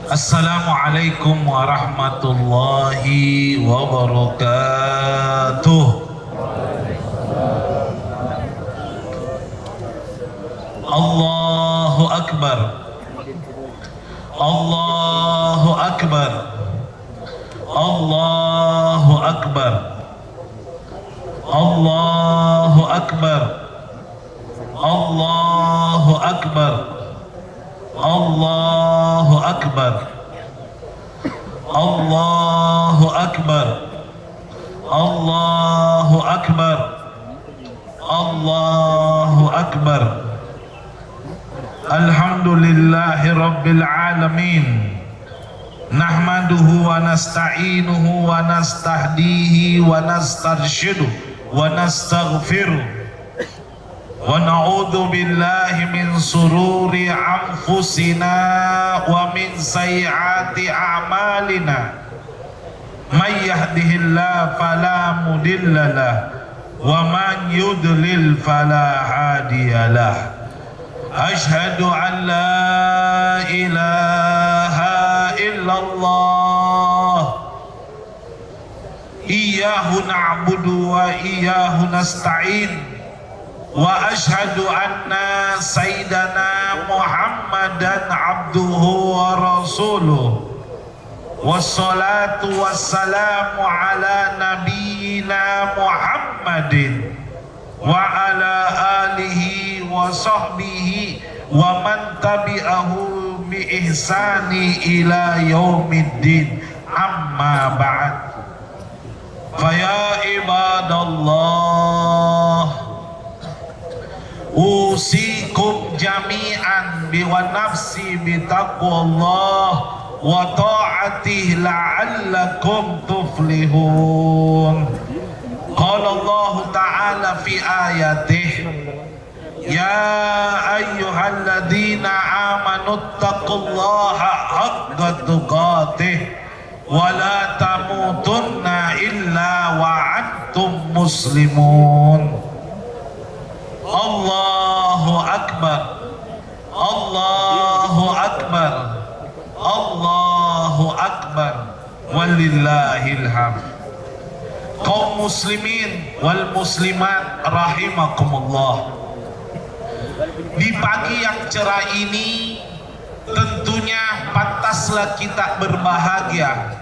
Assalamualaikum warahmatullahi wabarakatuh. Allahu Akbar. Allahu Akbar. Allahu Akbar. Allahu Akbar. Allahu Akbar. Allahu Akbar. Allahu Akbar. Allahu Akbar. Allahu Akbar. Alhamdulillahi Rabbil Alamin. Nahmaduhu wa nasta'inuhu wa nastahdihi wa nastarshiduhu wa nastaghfiruh. Wa na'udzu billahi min sururi anfusina wa min sayyiati a'malina. May yahdihillahu fala mudhillalah wa man yudlil fala hadiyalah. Asyhadu an la ilaha illallah. Iyyahu na'budu wa iyyahu nasta'in. Wa asyhadu anna sayyidana Muhammadan abduhu wa rasuluh. Wassalatu wassalamu ala nabiyyina Muhammadin wa ala alihi wa sahbihi wa man tabi'ahu bi ihsani ila yaumiddin. Amma ba'd. Faya ibadallah, usikum jami'an biwa nafsi bitaqwallah wa ta'atih la'allakum tuflihun. Qala Allah ta'ala fi ayatih, ya ayyuhalladzina amanu taqullaha haqqa tuqatih wa la tamutunna illa wa antum muslimun. Allahu Akbar. Allahu Akbar. Allahu Akbar. Walillahil hamd. Kaum muslimin wal muslimat rahimakumullah. Di pagi yang cerah ini tentunya pantaslah kita berbahagia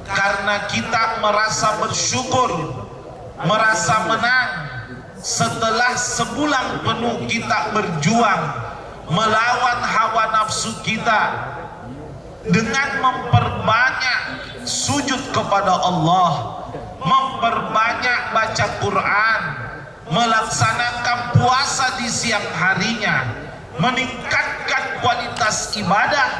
karena kita merasa bersyukur, merasa menang setelah sebulan penuh kita berjuang melawan hawa nafsu kita dengan memperbanyak sujud kepada Allah, memperbanyak baca Quran, melaksanakan puasa di siang harinya, meningkatkan kualitas ibadah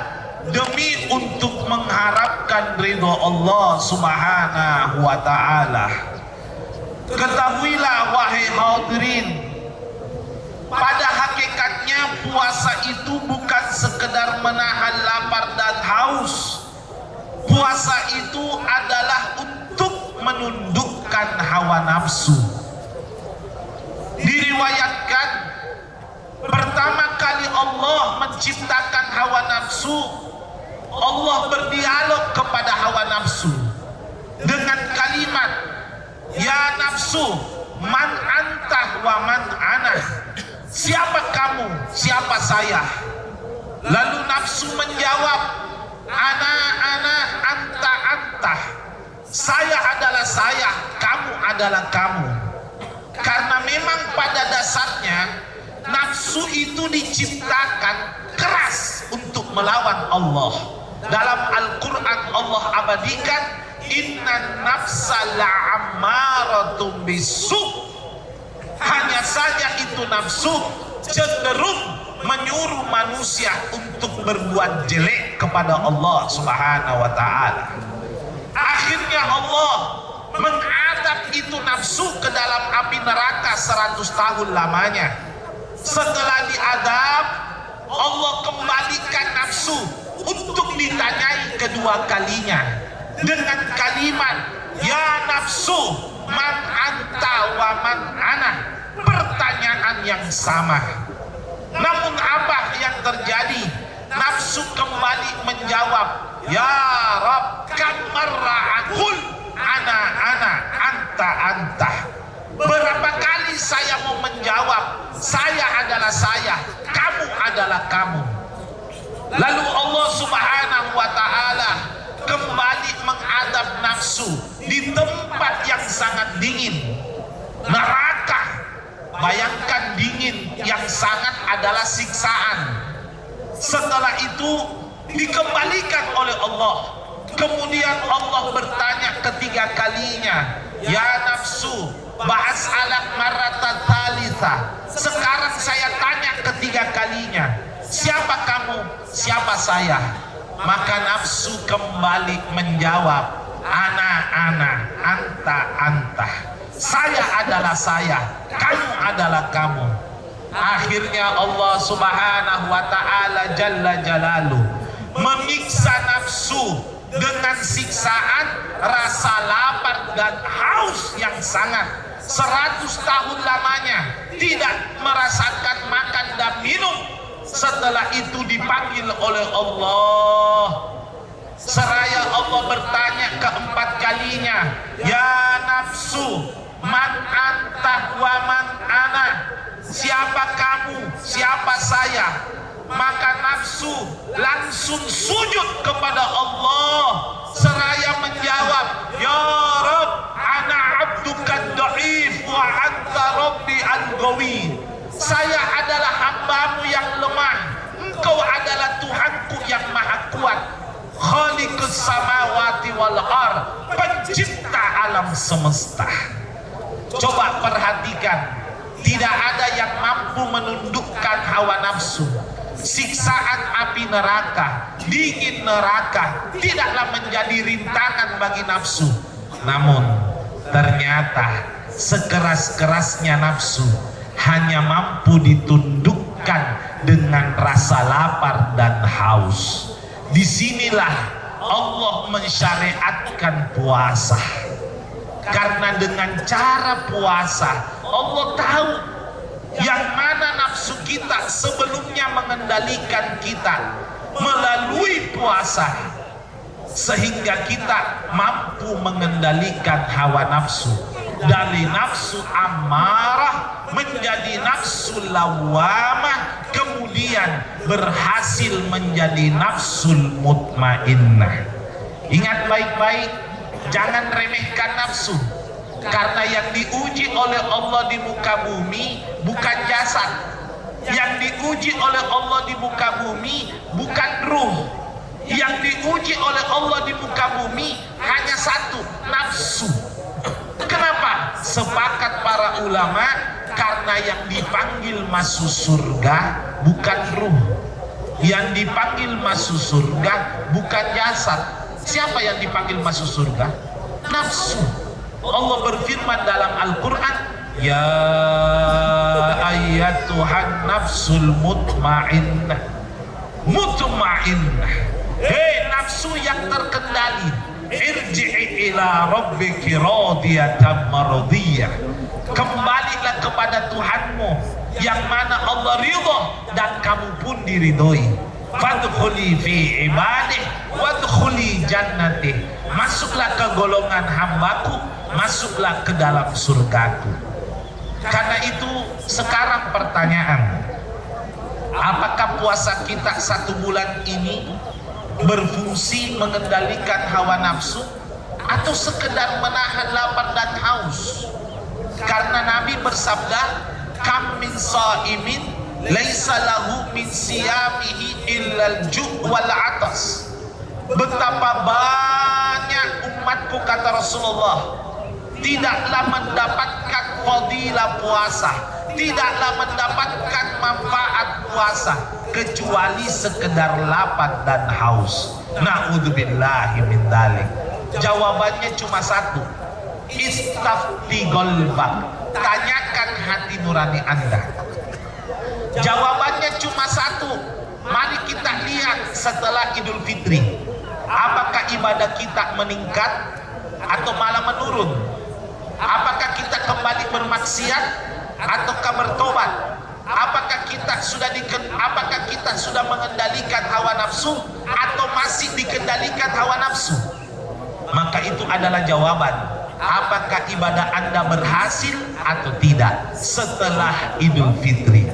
demi untuk mengharapkan ridho Allah Subhanahu wa ta'ala. Ketahuilah wahai hadirin, pada hakikatnya puasa itu bukan sekedar menahan lapar dan haus. Puasa itu adalah untuk menundukkan hawa nafsu. Diriwayatkan pertama kali Allah menciptakan hawa nafsu, Allah berdialog kepada hawa nafsu dengan kalimat, ya nafsu, man antah wa man ana. Siapa kamu, siapa saya? Lalu nafsu menjawab, ana anta anta. Saya adalah saya, kamu adalah kamu. Karena memang pada dasarnya nafsu itu diciptakan keras untuk melawan Allah. Dalam Al-Quran Allah abadikan, inna nafsa la'ammaratun bisu. Hanya saja itu nafsu cenderung menyuruh manusia untuk berbuat jelek kepada Allah Subhanahu wa ta'ala. Akhirnya Allah mengadab itu nafsu ke dalam api neraka 100 tahun lamanya. Setelah diadab, Allah kembalikan nafsu untuk ditanyai kedua kalinya dengan kalimat, ya nafsu, man anta wa man ana. Pertanyaan yang sama. Namun apa yang terjadi? Nafsu kembali menjawab, ya Rabb, kam marra aqul ana anta. Berapa kali saya mau menjawab, saya adalah saya, kamu adalah kamu. Lalu Allah Subhanahu wa ta'ala kembali mengadab nafsu di tempat yang sangat dingin, neraka. Bayangkan dingin yang sangat adalah siksaan. Setelah itu dikembalikan oleh Allah. Kemudian Allah bertanya ketiga kalinya, ya nafsu, bahas alak marata thalitha. Sekarang saya tanya ketiga kalinya, siapa kamu, siapa saya? Maka nafsu kembali menjawab, ana, anta. Saya adalah saya, kamu adalah kamu. Akhirnya Allah Subhanahu wa ta'ala jalla jalaluh menyiksa nafsu dengan siksaan rasa lapar dan haus yang sangat. 100 tahun lamanya tidak merasakan makan dan minum. Setelah itu dipanggil oleh Allah. Seraya Allah bertanya keempat kalinya, ya nafsu, man anta wa man ana. Siapa kamu, siapa saya? Maka nafsu langsung sujud kepada Allah seraya menjawab, ya Rabb, ana abduka dhaif wa anta rabbi al-qawi. Saya adalah hambamu yang lemah, engkau adalah Tuhanku yang maha kuat. Khaliqus samawati wal ard, pencipta alam semesta. Coba perhatikan, tidak ada yang mampu menundukkan hawa nafsu. Siksaan api neraka, dingin neraka tidaklah menjadi rintangan bagi nafsu. Namun ternyata sekeras-kerasnya nafsu hanya mampu ditundukkan dengan rasa lapar dan haus. Disinilah Allah mensyariatkan puasa. Karena dengan cara puasa Allah tahu yang mana nafsu kita sebelumnya mengendalikan kita melalui puasa, sehingga kita mampu mengendalikan hawa nafsu dari nafsu amarah menjadi nafsu lawamah, kemudian berhasil menjadi nafsul mutmainnah. Ingat baik-baik, jangan remehkan nafsu. Karena yang diuji oleh Allah di muka bumi bukan jasad. Yang diuji oleh Allah di muka bumi bukan ruh. Yang diuji oleh Allah di muka bumi hanya satu, nafsu. Kenapa? Sepakat para ulama, karena yang dipanggil masuk surga bukan ruh. Yang dipanggil masuk surga bukan jasad. Siapa yang dipanggil masuk surga? Nafsu. Allah berfirman dalam Al-Quran, ya ayyatuhan nafsul mutmainnah. Hei nafsu yang terkendali, irji'i ila rabbiki radiyatan maradiyah. Kembalilah kepada Tuhanmu yang mana Allah ridha dan kamu pun diridhoi. Fadkhuli fi ibadih wadkhuli jannatih. Masuklah ke golongan hambaku, masuklah ke dalam surgaku. Karena itu sekarang pertanyaan, apakah puasa kita 1 bulan ini berfungsi mengendalikan hawa nafsu atau sekedar menahan lapar dan haus? Karena Nabi bersabda, kam min shaimin laisa lahu min siyamihi illal ju' wal atas. Betapa banyak umatku, kata Rasulullah, tidaklah mendapatkan fadilah puasa, tidaklah mendapatkan manfaat puasa kecuali sekedar lapar dan haus. Na'udzubillahi min dzalik. Jawabannya cuma satu, istafti qalbak, tanyakan hati nurani Anda. Jawabannya cuma satu. Mari kita lihat setelah Idul Fitri, apakah ibadah kita meningkat atau malah menurun? Apakah kita kembali bermaksiat ataukah bertobat? Apakah kita sudah mengendalikan hawa nafsu atau masih masih dikendalikan hawa nafsu. Maka itu adalah jawaban apakah ibadah Anda berhasil atau tidak setelah Idul Fitri.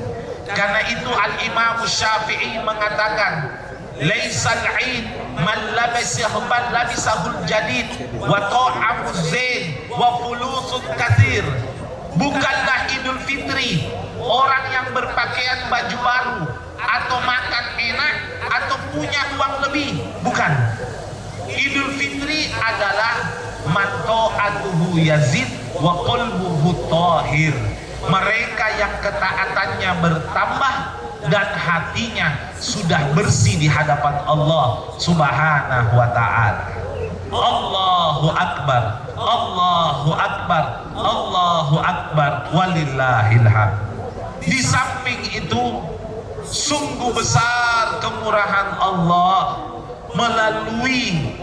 Karena itu Al-Imam Syafi'i mengatakan, laisal 'id man labisahul jadid wa ta'amuz zain wa fulusun katsir. Bukanlah Idul Fitri orang yang berpakaian baju baru atau makan enak atau punya uang lebih. Bukan. Idul Fitri adalah man ta'atuhu yazid wa qalbuhu tahir. Mereka yang ketaatannya bertambah dan hatinya sudah bersih di hadapan Allah Subhanahu wa ta'ala. Allahu Akbar, Allahu Akbar, Allahu Akbar, walillahil hamd. Di samping itu, sungguh besar kemurahan Allah melalui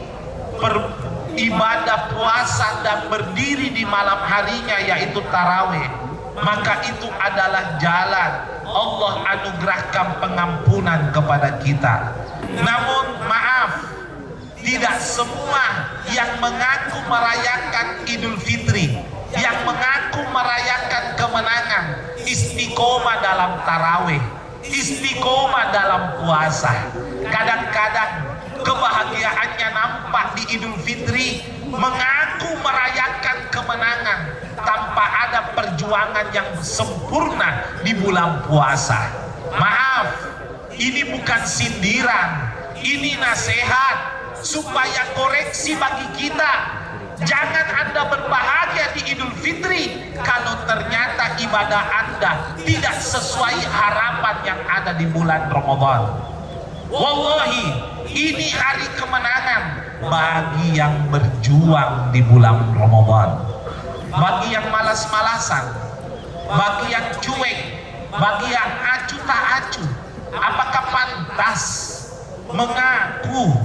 ibadah puasa dan berdiri di malam harinya, yaitu tarawih. Maka itu adalah jalan Allah anugerahkan pengampunan kepada kita. Namun maaf, tidak semua yang mengaku merayakan Idul Fitri, yang mengaku merayakan kemenangan, istiqomah dalam tarawih, istiqomah dalam puasa. Kadang-kadang kebahagiaannya nampak di Idul Fitri, mengaku merayakan kemenangan tanpa ada perjuangan yang sempurna di bulan puasa. Maaf, ini bukan sindiran, ini nasihat supaya koreksi bagi kita. Jangan Anda berbahagia di Idul Fitri kalau ternyata ibadah Anda tidak sesuai harapan yang ada di bulan Ramadan. Wallahi, ini hari kemenangan bagi yang berjuang di bulan Ramadan. Bagi yang malas-malasan, bagi yang cuek, bagi yang acuh tak acuh, apakah pantas mengaku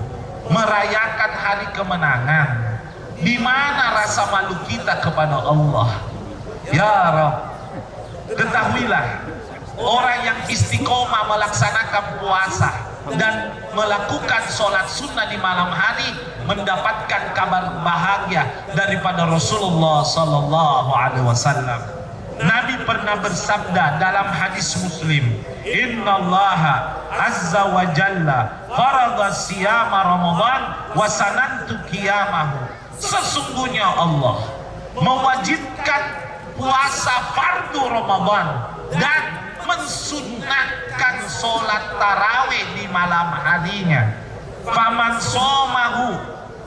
merayakan hari kemenangan? Di mana rasa malu kita kepada Allah? Ya Rabb, ketahuilah, orang yang istiqomah melaksanakan puasa dan melakukan sholat sunnah di malam hari mendapatkan kabar bahagia daripada Rasulullah Sallallahu Alaihi Wasallam. Nabi pernah bersabda dalam hadis Muslim, Inna Allah Azza wa Jalla farada siyama Ramadan wa sanantu qiyamahu. Sesungguhnya Allah mewajibkan puasa fardu Ramadan dan mensunnahkan sholat tarawih di malam harinya. Faman somahu,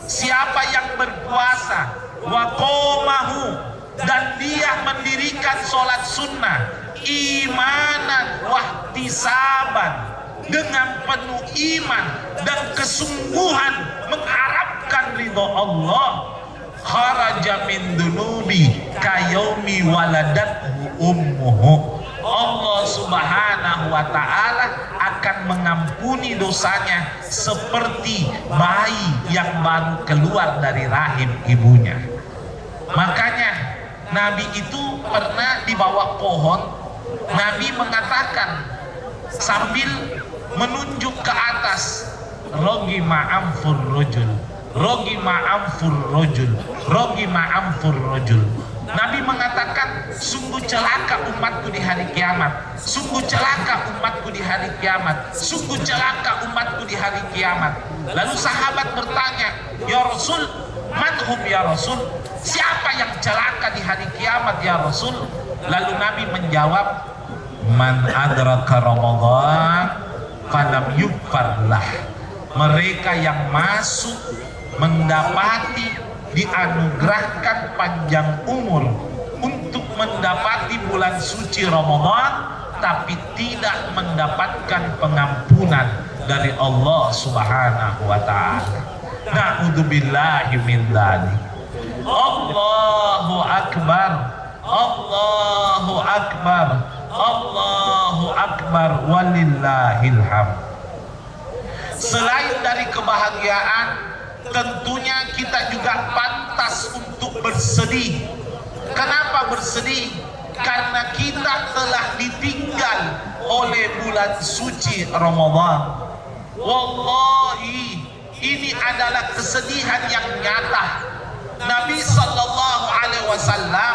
siapa yang berpuasa, wa qomahu, dan dia mendirikan sholat sunnah, imanan wahtisaban, dengan penuh iman dan kesungguhan mengharapkan ridho Allah, kharaja min dunubi kayaumi waladathu ummuhu. Allah Subhanahu wa ta'ala akan mengampuni dosanya seperti bayi yang baru keluar dari rahim ibunya. Makanya Nabi itu pernah di bawah pohon, Nabi mengatakan sambil menunjuk ke atas, rogi ma'amfur rojul, rogi ma'amfur rojul, rogi ma'amfur rojul. Nabi mengatakan, sungguh celaka umatku di hari kiamat, sungguh celaka umatku di hari kiamat, sungguh celaka umatku di hari kiamat. Lalu sahabat bertanya, ya Rasul, manhum ya Rasul, siapa yang celaka di hari kiamat ya Rasul? Lalu Nabi menjawab, man adraka Ramadan falam yughfarlah. Mereka yang masuk mendapati dianugerahkan panjang umur untuk mendapati bulan suci Ramadan, tapi tidak mendapatkan pengampunan dari Allah Subhanahu wa ta'ala. Na'udzubillahi min dzalik. Allahu Akbar, Allahu Akbar, Allahu Akbar, walillahil hamd. Selain dari kebahagiaan, tentunya kita juga pantas untuk bersedih. Kenapa bersedih? Karena kita telah ditinggal oleh bulan suci Ramadan. Wallahi, adalah kesedihan yang nyata. Nabi Sallallahu Alaihi Wasallam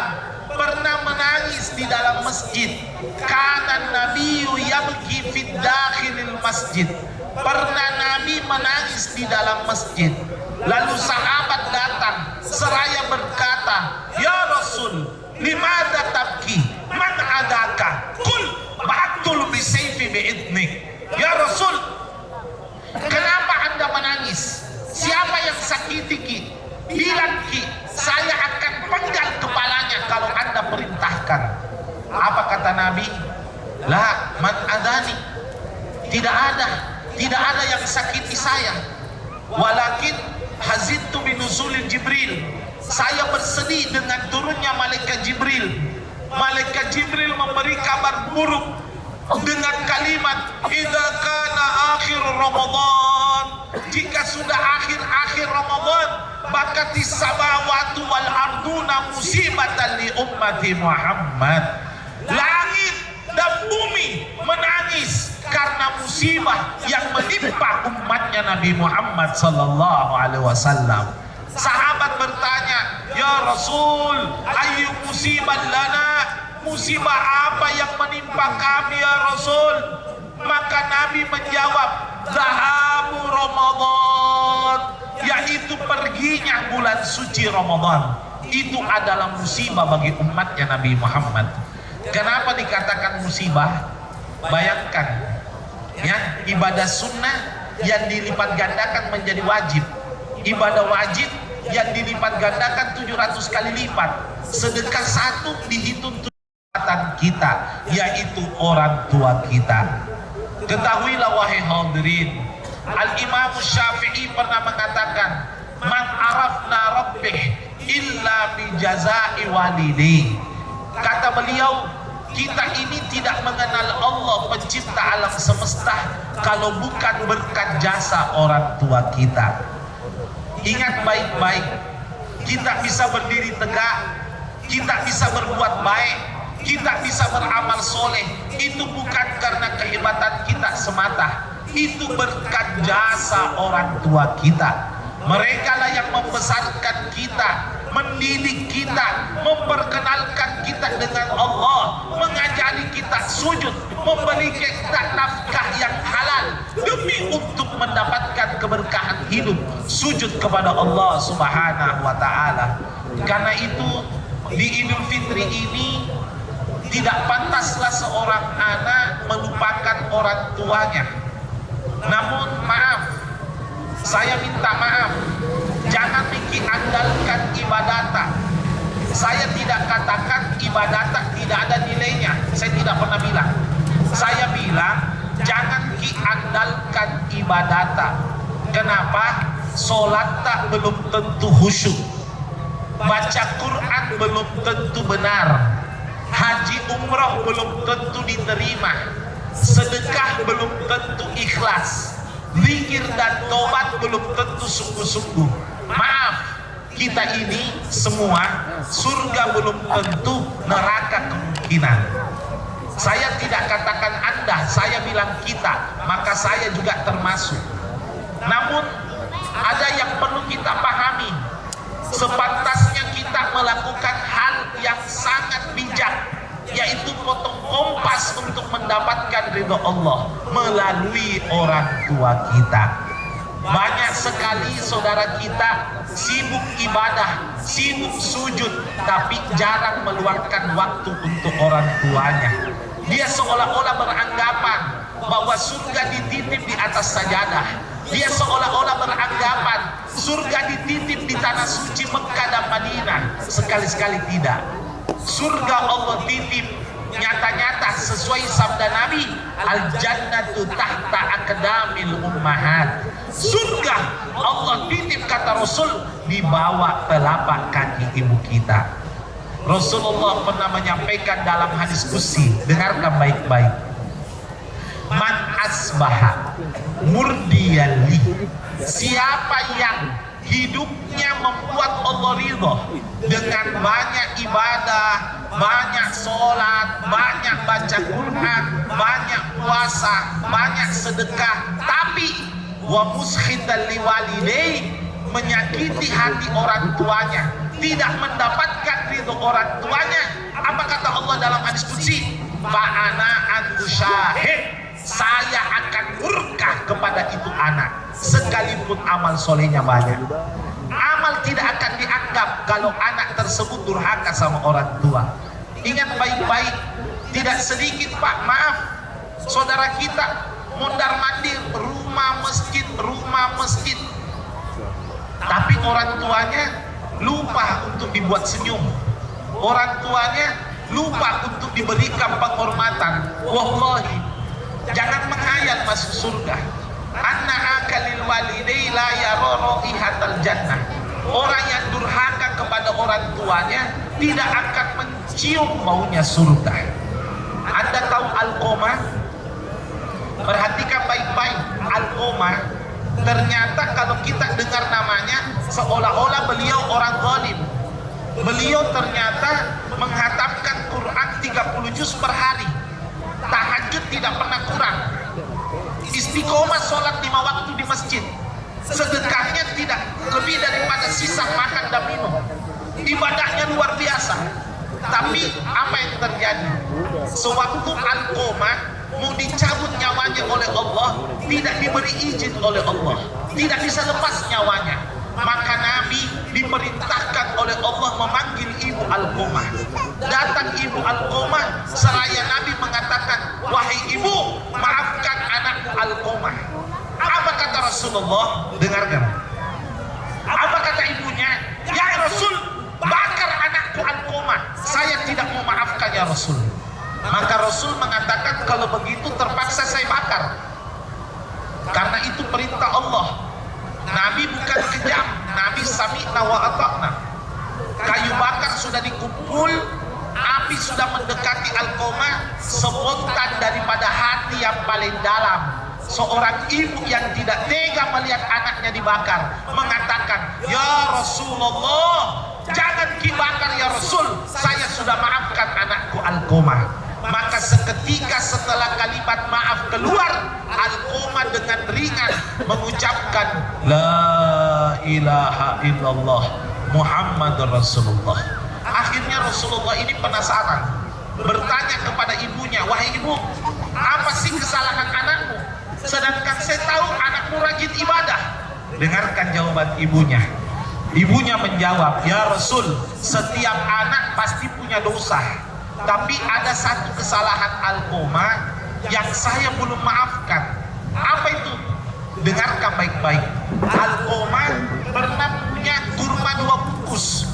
pernah menangis di dalam masjid. Kana Nabiyu yabki fid dakhilil masjid. Pernah Nabi menangis di dalam masjid. Lalu sahabat datang seraya berkata, "Ya Rasul, limada tabki? Man adaka? Qul ba'tul bi sayfi bi'idnik." Ya Rasul, kenapa Anda menangis? Siapa yang sakiti ki? Bilang ki, saya akan penggal kepalanya kalau Anda perintahkan. Apa kata Nabi? La man adani. Tidak ada yang sakiti saya. Walakin hazidtu binuzulil Jibril. Saya bersedih dengan turunnya malaikat Jibril. Malaikat Jibril memberi kabar buruk dengan kalimat idza kana akhir Ramadan. Jika sudah akhir Ramadan, maka tisabawatu wal arduna musibatan li ummati Muhammad. Langit dan bumi menangis karena musibah yang menimpa umatnya Nabi Muhammad sallallahu alaihi wasallam. Sahabat bertanya, "Ya Rasul, ayu musibah lana?" Musibah apa yang menimpa kami ya Rasul? Maka Nabi menjawab, "Zahabu Ramadan," yaitu perginya bulan suci Ramadan. Itu adalah musibah bagi umatnya Nabi Muhammad. Kenapa dikatakan musibah? Bayangkan, ya, ibadah sunnah yang dilipat gandakan menjadi wajib, ibadah wajib yang dilipat gandakan 700 kali lipat, sedekah satu dihitung kita, yaitu orang tua kita. Ketahuilah wahai hadirin, Al-Imam Syafi'i pernah mengatakan, "Man arafna rabbih illa bi jazai walidayhi." Kata beliau, kita ini tidak mengenal Allah pencipta alam semesta kalau bukan berkat jasa orang tua kita. Ingat baik-baik, kita bisa berdiri tegak, kita bisa berbuat baik, kita bisa beramal soleh, itu bukan karena kehebatan kita semata, itu berkat jasa orang tua kita. Mereka lah yang membesarkan kita, mendidik kita, memperkenalkan kita dengan Allah, mengajari kita sujud, memberi kita nafkah yang halal demi untuk mendapatkan keberkahan hidup, sujud kepada Allah Subhanahu wa Ta'ala. Karena itu di Idul Fitri ini tidak pantaslah seorang anak melupakan orang tuanya. Namun maaf, saya minta maaf, jangan bikin andalkan ibadata. Saya tidak katakan ibadata tidak ada nilainya, saya tidak pernah bilang. Saya bilang jangan andalkan ibadata. Kenapa? Sholat tak belum tentu khusyuk, baca Quran belum tentu benar, haji umrah belum tentu diterima, sedekah belum tentu ikhlas, zikir dan tobat belum tentu sungguh-sungguh. Maaf, kita ini semua surga belum tentu, neraka kemungkinan. Saya tidak katakan Anda, saya bilang kita, maka saya juga termasuk. Namun ada yang perlu kita pahami, sepantasnya kita melakukan hal yang sangat bijak, yaitu potong kompas untuk mendapatkan ridho Allah melalui orang tua kita. Banyak sekali saudara kita sibuk ibadah, sibuk sujud, tapi jarang meluangkan waktu untuk orang tuanya. Dia seolah-olah beranggapan bahwa surga dititip di atas sajadah. Dia seolah-olah beranggapan surga dititip di tanah suci Mekah dan Madinah. Sekali-sekali tidak. Surga Allah titip nyata-nyata sesuai sabda Nabi, al-jannatu tahta aqdamil ummahat. Surga Allah titip, kata Rasul, di bawah telapak kaki ibu kita. Rasulullah pernah menyampaikan dalam hadis qudsi, dengarkan baik-baik, man asbaha murdiyali, siapa yang hidupnya membuat Allah ridho dengan banyak ibadah, banyak sholat, banyak baca Quran, banyak puasa, banyak sedekah, tapi wa muskhitan liwalidayhi, menyakiti hati orang tuanya, tidak mendapatkan ridho orang tuanya. Apa kata Allah dalam hadis qudsi? Fa'ana anhu syahid, saya akan murka kepada itu anak sekalipun amal solehnya banyak. Amal tidak akan dianggap kalau anak tersebut durhaka sama orang tua. Ingat baik-baik, tidak sedikit Pak, maaf, saudara kita mondar mandir rumah masjid, tapi orang tuanya lupa untuk dibuat senyum, orang tuanya lupa untuk diberikan penghormatan. Wallahi, jangan menghayal masuk surga. Anna akalil walidai la yara raihatal jannah. Orang yang durhaka kepada orang tuanya tidak akan mencium baunya surga. Anda tahu Alqamah? Perhatikan baik-baik, Alqamah. Ternyata kalau kita dengar namanya seolah-olah beliau orang zalim. Beliau ternyata menghatamkan Quran 30 juz per hari. Tahajud tidak pernah kurang. Istiqomah sholat 5 waktu di masjid. Sedekahnya tidak lebih daripada sisa makan dan minum. Ibadahnya luar biasa. Tapi apa yang terjadi? Sewaktu Alqamah mau dicabut nyawanya oleh Allah, tidak diberi izin oleh Allah, tidak bisa lepas nyawanya. Maka Nabi diperintahkan oleh Allah memanggil ibu Alqamah. Datang ibu Alqamah, seraya Nabi mengatakan, wahai ibu, maafkan anakku Alqamah. Apa kata Rasulullah? Dengarkan. Apa kata ibunya? Ya Rasul, bakar anakku Alqamah. Saya tidak mau maafkan ya Rasul. Maka Rasul mengatakan, kalau begitu terpaksa saya bakar, karena itu perintah Allah. Nabi bukan kejam, Nabi sami'na wa ata'na. Kayu bakar sudah dikumpul, api sudah mendekati Alqamah, spontan daripada hati yang paling dalam. Seorang ibu yang tidak tega melihat anaknya dibakar mengatakan, ya Rasulullah, jangan dibakar ya Rasul, saya sudah maafkan anakku Alqamah. Maka seketika setelah kalimat maaf keluar, Alqamah dengan ringan mengucapkan la ilaha illallah Muhammad Rasulullah. Akhirnya Rasulullah ini penasaran, bertanya kepada ibunya, wahai ibu, apa sih kesalahan anakmu? Sedangkan saya tahu anakmu rajin ibadah. Dengarkan jawaban ibunya. Ibunya menjawab, ya Rasul, setiap anak pasti punya dosa, tapi ada satu kesalahan Alqamah yang saya belum maafkan. Apa itu? Dengarkan baik-baik. Alqamah pernah punya kurma 2 bungkus.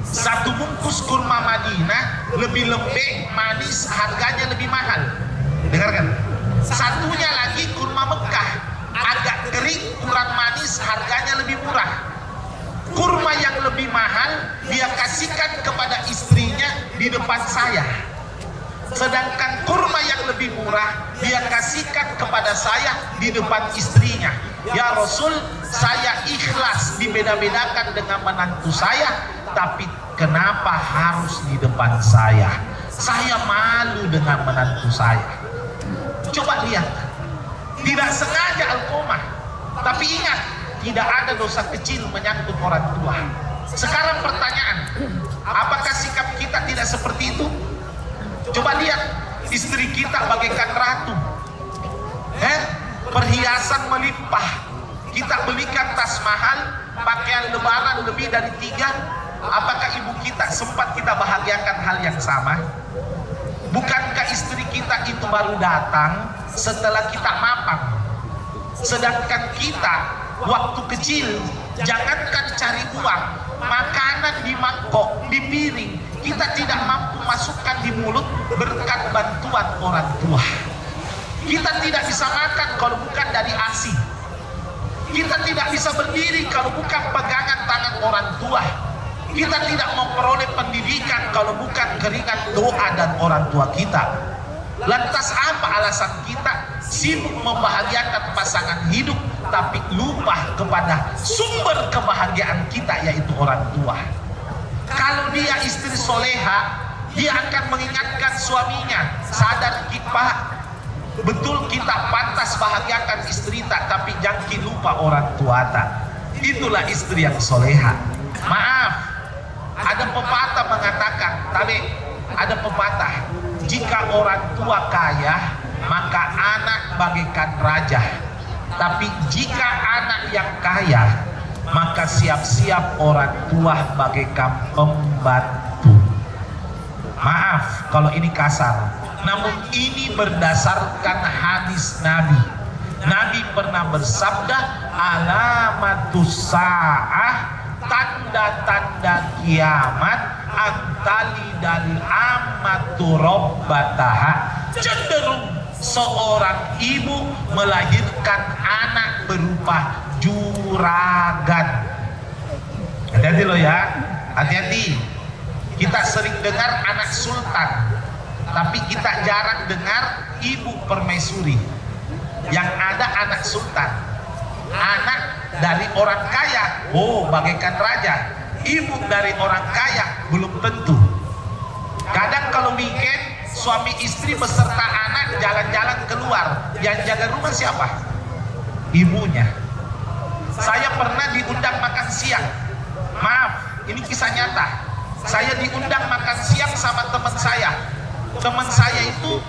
Satu bungkus kurma Madinah lebih lembek, manis, harganya lebih mahal. Dengarkan. Satunya lagi kurma Mekah, agak kering, kurang manis, harganya lebih murah. Kurma yang lebih mahal dia kasihkan kepada istrinya di depan saya, sedangkan kurma yang lebih murah dia kasihkan kepada saya di depan istrinya. Ya Rasul, saya ikhlas dibeda-bedakan dengan menantu saya, tapi kenapa harus di depan saya? Saya malu dengan menantu saya. Coba lihat, tidak sengaja Alqamah, tapi ingat, tidak ada dosa kecil menyangkut orang tua. Sekarang pertanyaan, apakah sikap kita tidak seperti itu? Coba lihat, istri kita bagaikan ratu, perhiasan melimpah, kita belikan tas mahal, pakaian lebaran lebih dari 3. Apakah ibu kita sempat kita bahagiakan hal yang sama? Bukankah istri kita itu baru datang setelah kita mapan? Sedangkan kita waktu kecil, jangankan cari uang, makanan di mangkok, di piring, kita tidak mampu masukkan di mulut berkat bantuan orang tua. Kita tidak bisa makan kalau bukan dari ASI. Kita tidak bisa berdiri kalau bukan pegangan tangan orang tua. Kita tidak memperoleh pendidikan kalau bukan keringat doa dan orang tua kita. Lantas apa alasan kita sibuk membahagiakan pasangan hidup tapi lupa kepada sumber kebahagiaan kita, yaitu orang tua? Kalau dia istri soleha, dia akan mengingatkan suaminya, sadar Pak, Betul kita pantas bahagiakan istri tak, tapi jangan lupa orang tua tak. Itulah istri yang soleha. Maaf, ada pepatah mengatakan, tapi ada pepatah, jika orang tua kaya maka anak bagaikan raja, tapi jika anak yang kaya maka siap-siap orang tua bagaikan pembantu. Maaf kalau ini kasar, namun ini berdasarkan hadis Nabi. Nabi pernah bersabda, alamatus sa'ah, tanda-tanda kiamat, antali dan amatu rabbataha, cenderung seorang ibu melahirkan anak berupa juragan. Hati-hati loh ya, hati-hati. Kita sering dengar anak sultan, tapi kita jarang dengar ibu permaisuri. Yang ada anak sultan, anak dari orang kaya, oh bagaikan raja. Ibu dari orang kaya belum tentu. Kadang kalau weekend suami istri beserta anak jalan-jalan keluar, yang jaga rumah siapa? Ibunya. Saya pernah diundang makan siang. Maaf, ini kisah nyata. Saya diundang makan siang sama teman saya. Teman saya itu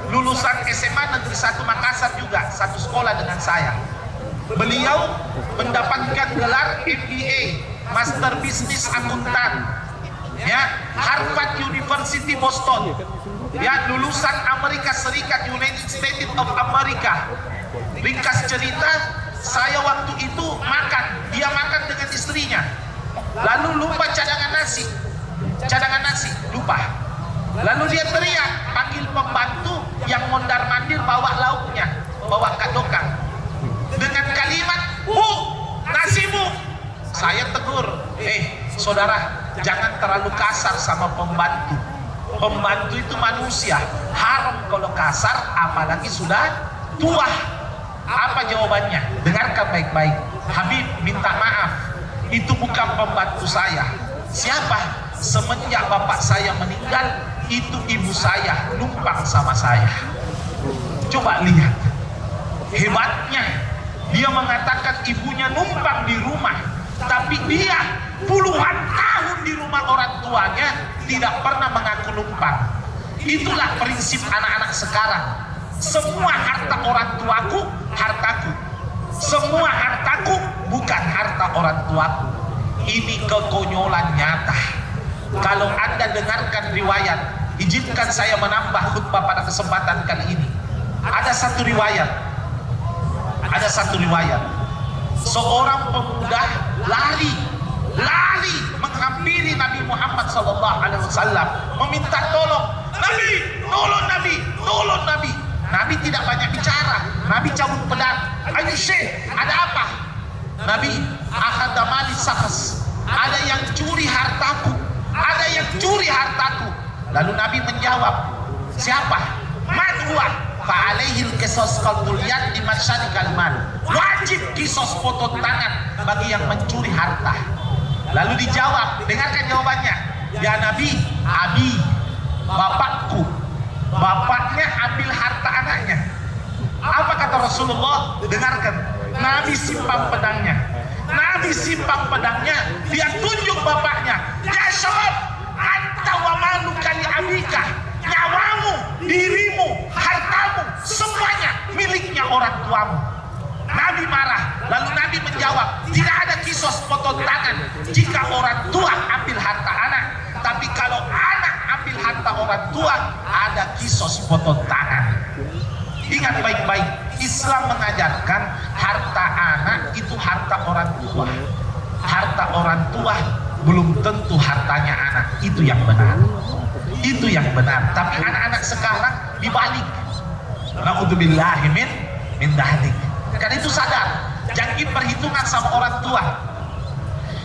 lulusan SMA Negeri 1 Makassar juga, satu sekolah dengan saya. Beliau mendapatkan gelar MBA, Master Business Akuntan, ya, Harvard University Boston, ya, lulusan Amerika Serikat, United States of America. Ringkas cerita, saya waktu itu makan, dia makan dengan istrinya, lalu lupa cadangan nasi, lupa. Lalu dia teriak, panggil pembantu yang mondar-mandir bawa lauknya, bawa kadokang. Dengan kalimat, "Bu, nasimu." Saya tegur, saudara, jangan terlalu kasar sama pembantu. Pembantu itu manusia, haram kalau kasar, apalagi sudah tua. Apa jawabannya? Dengarkan baik-baik. Habib minta maaf, itu bukan pembantu saya. Siapa? Semenjak bapak saya meninggal, itu ibu saya numpang sama saya. Coba lihat, hebatnya. Dia mengatakan ibunya numpang di rumah, tapi dia puluhan tahun di rumah orang tuanya tidak pernah mengaku numpang. Itulah prinsip anak-anak sekarang. Semua harta orang tuaku, hartaku. Semua hartaku bukan harta orang tuaku. Ini kekonyolan nyata. Kalau Anda dengarkan riwayat, izinkan saya menambah khutbah pada kesempatan kali ini. Ada satu riwayat, seorang pemuda lari menghampiri Nabi Muhammad SAW, meminta tolong. Nabi, tolong Nabi. Nabi tidak banyak bicara. Nabi cabut pedang. Ayo Syekh, ada apa? Nabi, ahadamali sakhas, ada yang curi hartaku. Lalu Nabi menjawab, siapa? Man huwa? Fa'alaihil qisas qalbuliyat di masyadikal mal. Wajib kisos potong tangan bagi yang mencuri harta. Lalu dijawab, dengarkan jawabannya. Ya Nabi, abi, bapakku. Bapaknya ambil harta anaknya. Apa kata Rasulullah? Dengarkan. Nabi simpang pedangnya. Dia tunjuk bapaknya. Ya syabab, anta wa maluka li abika. Nyawamu, dirimu, hartamu, semuanya miliknya orang tuamu. Nabi marah. Lalu Nabi menjawab, tidak ada kisos potong tangan jika orang tua ambil harta anak. Tapi kalau anak ambil harta orang tua, ada kisos potong tangan. Ingat baik-baik, Islam mengajarkan harta anak itu harta orang tua. Harta orang tua belum tentu hartanya anak. Itu yang benar. Tapi anak-anak sekarang dibalik. Na'udzubillahi min dzalik. Karena itu sadar, jangan perhitungan sama orang tua.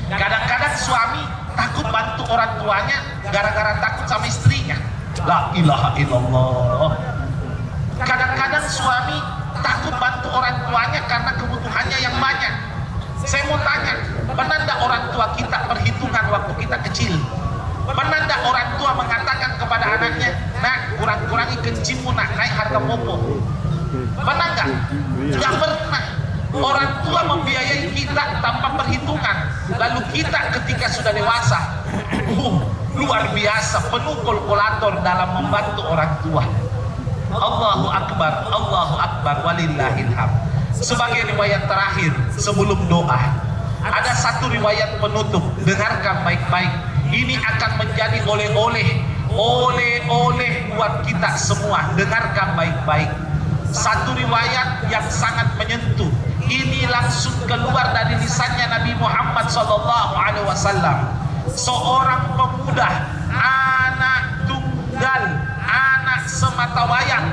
Kadang-kadang suami takut bantu orang tuanya gara-gara takut sama istrinya. La ilaha illallah. Kadang-kadang suami takut bantu orang tuanya karena kebutuhannya yang banyak. Saya mau tanya, pernah enggak orang tua kita perhitungan waktu kita kecil? Pernah enggak orang tua mengatakan kepada anaknya, nak kurang-kurangi kencingmu nak, naik harga popok. Pernah nggak? Nggak pernah. Orang tua membiayai kita tanpa perhitungan. Lalu kita ketika sudah dewasa, luar biasa, penuh kalkulator dalam membantu orang tua. Allahu Akbar, walillahil hamd. Sebagai riwayat terakhir sebelum doa, ada satu riwayat penutup, dengarkan baik-baik. Ini akan menjadi oleh-oleh buat kita semua. Dengarkan baik-baik. Satu riwayat yang sangat menyentuh. Ini langsung keluar dari lisannya Nabi Muhammad SAW. Seorang pemuda, anak tunggal, anak semata wayang,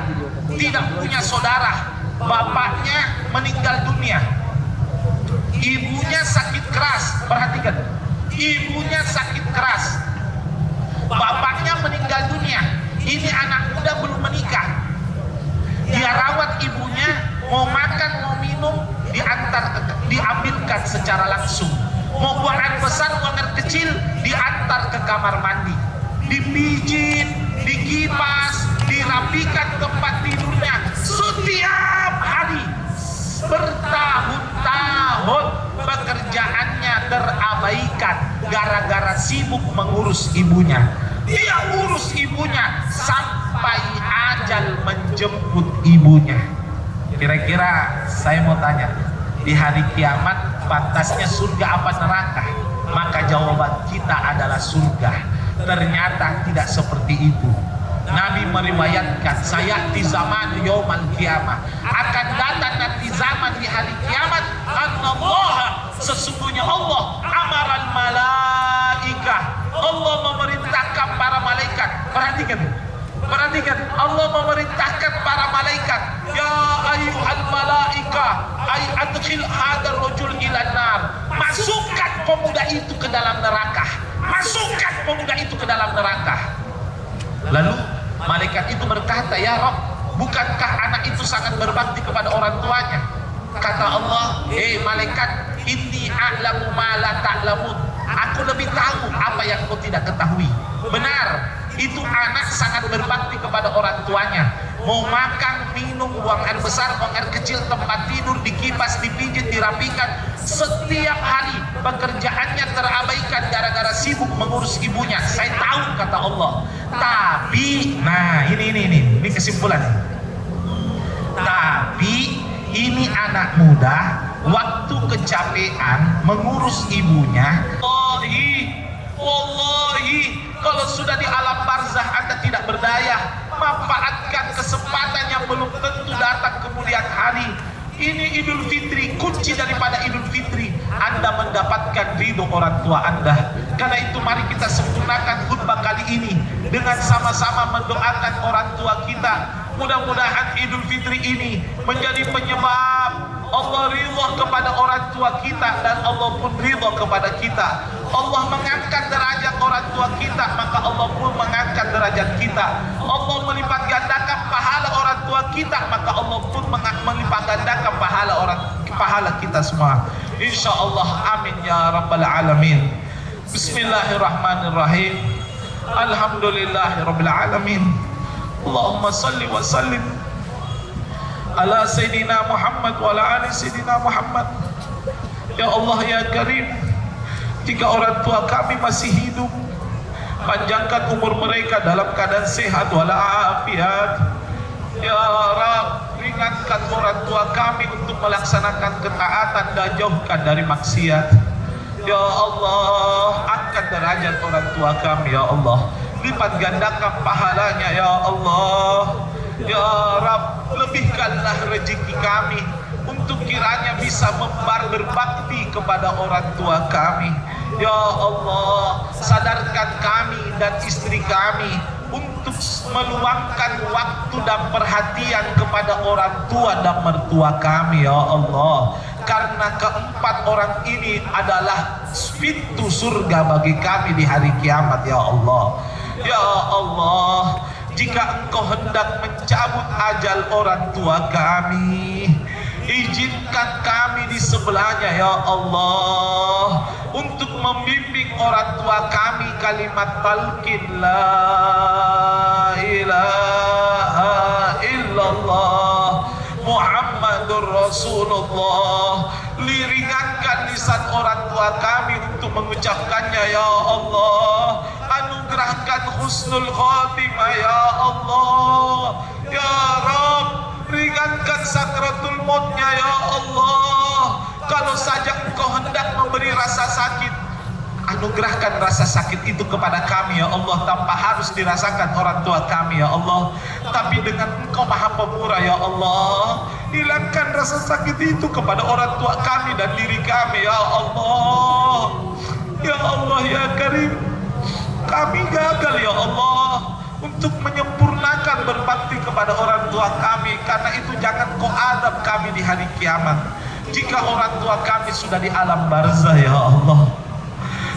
tidak punya saudara. Bapaknya meninggal dunia, ibunya sakit keras. Perhatikan, ibunya sakit keras, bapaknya meninggal dunia. Ini anak muda belum menikah. Dia rawat ibunya, mau makan mau minum diambilkan secara langsung. Mau buang air besar, buang air kecil, diantar ke kamar mandi, dipijit, dikipas, dirapikan tempat tidurnya setiap hari. Bertahun-tahun pekerjaannya terabaikan gara-gara sibuk mengurus ibunya. Dia urus ibunya sampai ajal menjemput ibunya. Kira-kira saya mau tanya, di hari kiamat pantasnya surga apa neraka? Maka jawaban kita adalah surga. Ternyata tidak seperti itu. Nabi meriwayatkan, sayati zaman yaumal kiamah, akan datang nanti zaman di hari kiamat, Allah, sesungguhnya Allah amaran malaikah, Allah memerintahkan para malaikat. Perhatikan, Allah memerintahkan para malaikat, ya ayyuhal malaikah ay adkhil hadar rajul ilan nar, masukkan pemuda itu ke dalam neraka, masukkan pemuda itu ke dalam neraka. Lalu malaikat itu berkata, ya Rabb, bukankah anak itu sangat berbakti kepada orang tuanya? Kata Allah, malaikat, inni a'lamu ma la ta'lamun, aku lebih tahu apa yang kau tidak ketahui. Benar, itu anak sangat berbakti kepada orang tuanya. Mau makan, minum, buang air besar, buang air kecil, tempat tidur, dikipas, dipijit, dirapikan. Setiap hari pekerjaannya terabaikan gara-gara sibuk mengurus ibunya. Saya tahu, kata Allah. Tapi, nah ini kesimpulan. Tapi ini anak muda waktu kecapean mengurus ibunya. Wallahi, kalau sudah di alam barzah Anda tidak berdaya, manfaatkan kesempatan yang belum tentu datang kemudian hari. Ini Idul Fitri, kunci daripada Idul Fitri, Anda mendapatkan ridho orang tua Anda. Karena itu mari kita sempurnakan khutbah kali ini dengan sama-sama mendoakan orang tua kita. Mudah-mudahan Idul Fitri ini menjadi penyebab Allah ridho kepada orang tua kita dan Allah pun ridho kepada kita. Allah mengangkat derajat orang tua kita, maka Allah pun mengangkat derajat kita. Allah melipat gandakan pahala orang tua kita, maka Allah pun melipat gandakan pahala kita semua. Insyaallah, amin ya rabbal alamin. Bismillahirrahmanirrahim. Alhamdulillahirabbil alamin. Allahumma salli wa sallim ala Sayyidina Muhammad wa ala ali Sayyidina Muhammad. Ya Allah ya Karim, jika orang tua kami masih hidup, panjangkan umur mereka dalam keadaan sehat walafiat. Ya Rabb, ringankan orang tua kami untuk melaksanakan ketaatan dan jauhkan dari maksiat. Ya Allah, angkat derajat orang tua kami ya Allah, lipat gandakan pahalanya ya Allah. Ya Rabb, lebihkanlah rezeki kami untuk kiranya bisa berbakti kepada orang tua kami. Ya Allah, sadarkan kami dan istri kami untuk meluangkan waktu dan perhatian kepada orang tua dan mertua kami ya Allah. Karena keempat orang ini adalah pintu surga bagi kami di hari kiamat ya Allah. Ya Allah, jika Engkau hendak mencabut ajal orang tua kami, izinkan kami di sebelahnya ya Allah, untuk membimbing orang tua kami kalimat talqin la ilaha illallah Muhammadur Rasulullah. Ringankan lisan orang tua kami untuk mengucapkannya ya Allah. Anugerahkan husnul khotimah ya Allah. Ya Rabb, ringankan sakratul mautnya ya Allah. Kalau saja Engkau hendak memberi rasa sakit, anugerahkan rasa sakit itu kepada kami ya Allah, tanpa harus dirasakan orang tua kami ya Allah. Tapi dengan Engkau Maha Pemurah ya Allah, hilangkan rasa sakit itu kepada orang tua kami dan diri kami ya Allah. Ya Allah ya Karim, kami gagal ya Allah untuk menyempurnakan berbakti kepada orang tua kami. Karena itu jangan Kau adab kami di hari kiamat jika orang tua kami sudah di alam barzah ya Allah.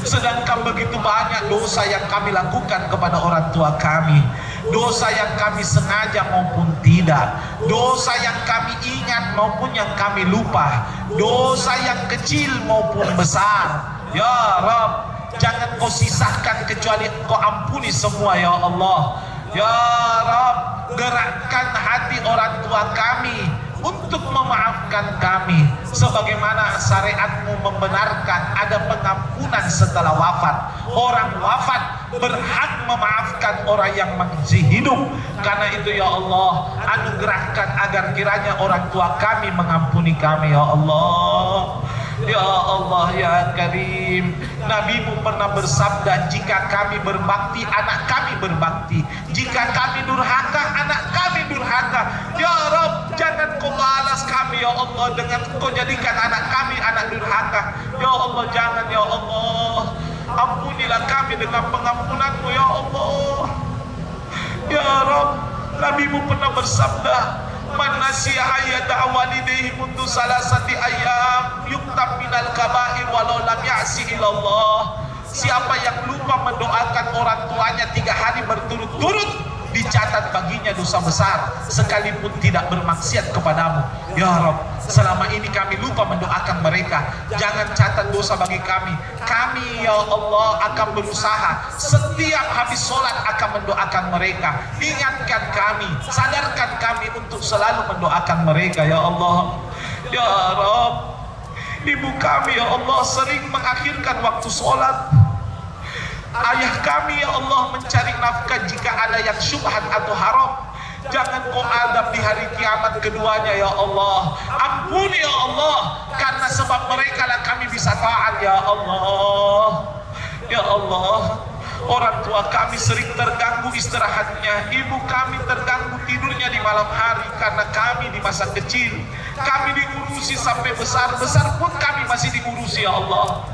Sedangkan begitu banyak dosa yang kami lakukan kepada orang tua kami, dosa yang kami sengaja maupun tidak, dosa yang kami ingat maupun yang kami lupa, dosa yang kecil maupun besar. Ya Rabb, jangan Kau sisahkan kecuali Kau ampuni semua ya Allah. Ya Rabb, gerakkan hati orang tua kami untuk memaafkan kami, sebagaimana syariat-Mu membenarkan ada pengampunan setelah wafat. Orang wafat berhak memaafkan orang yang masih hidup. Karena itu ya Allah, anugerahkan agar kiranya orang tua kami mengampuni kami ya Allah. Ya Allah ya Karim, Nabi-Mu pernah bersabda, jika kami berbakti, anak kami berbakti. Jika kami durhaka, anak kami durhaka. Ya Rabb, jangan Kau balas kami ya Allah dengan Kau jadikan anak kami anak durhaka. Ya Allah, jangan ya Allah. Ampunilah kami dengan pengampunan-Mu ya Allah. Ya Rabb, Nabi-Mu pernah bersabda, man nasiya ayyada walidayhi mundu salasati ayyam yuktab minal kabair walau lam ya'si ilallah. Siapa yang lupa mendoakan orang tuanya 3 hari berturut-turut, dicatat baginya dosa besar sekalipun tidak bermaksiat kepadamu. Ya Rabb, selama ini kami lupa mendoakan mereka, jangan catat dosa bagi kami. Kami ya Allah akan berusaha setiap habis sholat akan mendoakan mereka. Ingatkan kami, sadarkan kami untuk selalu mendoakan mereka ya Allah. Ya Rabb, ibu kami ya Allah sering mengakhirkan waktu sholat. Ayah kami ya Allah mencari nafkah jika ada yang syubhat atau haram. Jangan Kau adab di hari kiamat keduanya ya Allah. Ampuni ya Allah, karena sebab mereka lah kami bisa taat ya Allah. Ya Allah, orang tua kami sering terganggu istirahatnya. Ibu kami terganggu tidurnya di malam hari karena kami di masa kecil kami diurusi sampai besar. Besar pun kami masih diurusi ya Allah.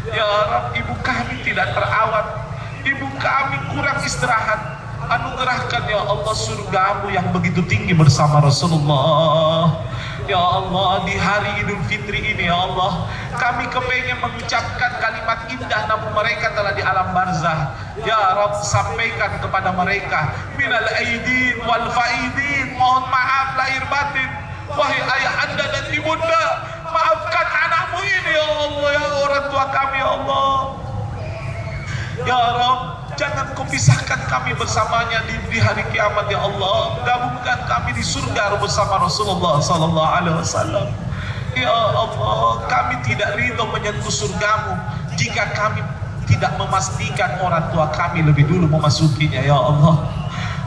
Ya Rabb, ibu kami tidak terawat, ibu kami kurang istirahat. Anugerahkan ya Allah surga-Mu yang begitu tinggi bersama Rasulullah. Ya Allah, di hari Idul Fitri ini ya Allah, kami kepengen mengucapkan kalimat indah namun mereka telah di alam barzah. Ya Rabb, sampaikan kepada mereka, minal aidin wal faidin, mohon maaf lahir batin. Wahai ayah anda dan ibunda, maafkan anakmu ini ya Allah, ya orang tua kami ya Allah. Ya Rabb, jangan Kau pisahkan kami bersamanya di hari kiamat ya Allah. Gabungkan kami di surga bersama Rasulullah sallallahu alaihi wasallam. Ya Allah, kami tidak ridho menyentuh surga-Mu jika kami tidak memastikan orang tua kami lebih dulu memasukinya ya Allah.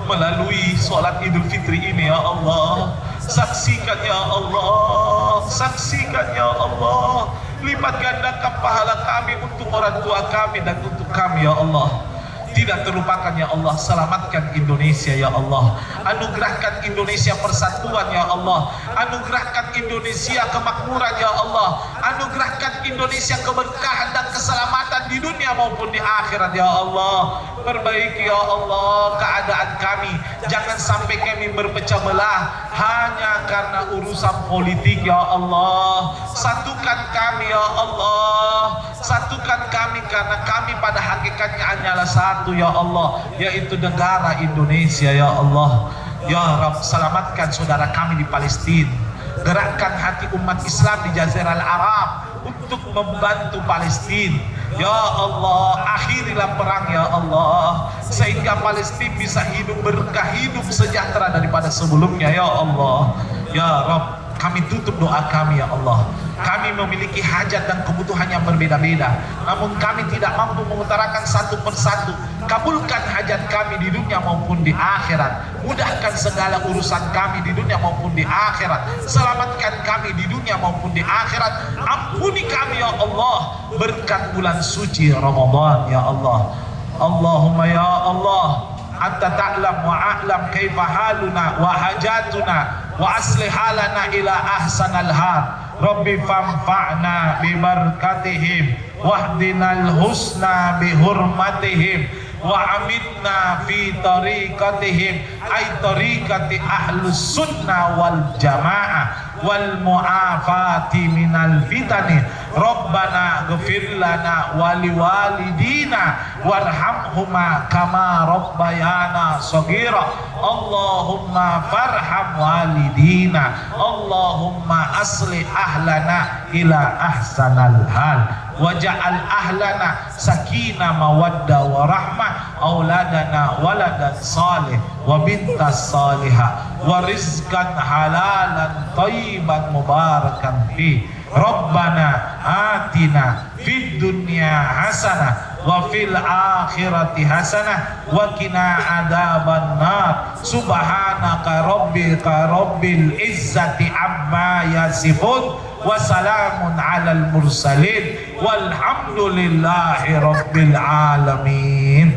Melalui sholat Idul Fitri ini ya Allah, saksikan ya Allah, saksikan ya Allah, lipat gandakan pahala kami untuk orang tua kami dan untuk kami ya Allah. Tidak terlupakan ya Allah, selamatkan Indonesia ya Allah. Anugerahkan Indonesia persatuan ya Allah. Anugerahkan Indonesia kemakmuran ya Allah. Anugerahkan Indonesia keberkahan dan keselamatan di dunia maupun di akhirat ya Allah. Perbaiki ya Allah keadaan kami. Jangan sampai kami berpecah belah hanya karena urusan politik ya Allah. Satukan kami ya Allah. Satukan kami karena kami pada hakikatnya hanyalah satu ya Allah, yaitu negara Indonesia ya Allah. Ya Rabb, selamatkan saudara kami di Palestina. Gerakkan hati umat Islam di Jazirah Arab untuk membantu Palestina. Ya Allah, akhirilah perang ya Allah, sehingga Palestina bisa hidup berkah, hidup sejahtera daripada sebelumnya ya Allah. Ya Rabb, kami tutup doa kami ya Allah. Kami memiliki hajat dan kebutuhan yang berbeda-beda, namun kami tidak mampu mengutarakan satu persatu. Kabulkan hajat kami di dunia maupun di akhirat. Mudahkan segala urusan kami di dunia maupun di akhirat. Selamatkan kami di dunia maupun di akhirat. Ampuni kami ya Allah berkat bulan suci Ramadan ya Allah. Allahumma ya Allah, Anta ta'lam wa a'lam kaifa haluna wa hajatuna wa aslih halana ila ahsanal hal. Rabbi famfa'na bi barakatihim wahdinal husna bi hurmatihim wa amitna fi tariqatihim ay tariqati ahlus sunnah wal jamaah wal mu'afati minal fitani. Rabbana ghfir lana wa liwalidina warhamhuma kama rabbayana shaghira. Allahumma farham walidina. Allahumma aslih ahlana ila ahsanal hal waja'al ahlana sakinah mawaddah wa rahmah, auladana waladan salih wa bintas salihah wa rizqan halalan thayyiban mubarakan fi. Rabbana atina fid dunya hasanah wa fil akhirati hasanah wa qina adzaban nar. Subhanaka rabbil izzati amma yasifun wa salamun alal mursalin walhamdulillahi rabbil alamin.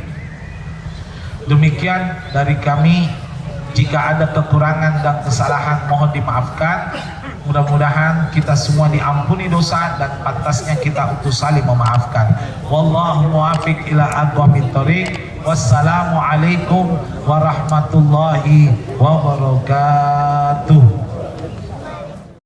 Demikian dari kami. Jika ada kekurangan dan kesalahan mohon dimaafkan. Mudah-mudahan kita semua diampuni dosa dan pantasnya kita untuk saling memaafkan. Wallahu muwaffiq ila aqwamit thoriq. Wassalamu alaikum warahmatullahi wabarakatuh.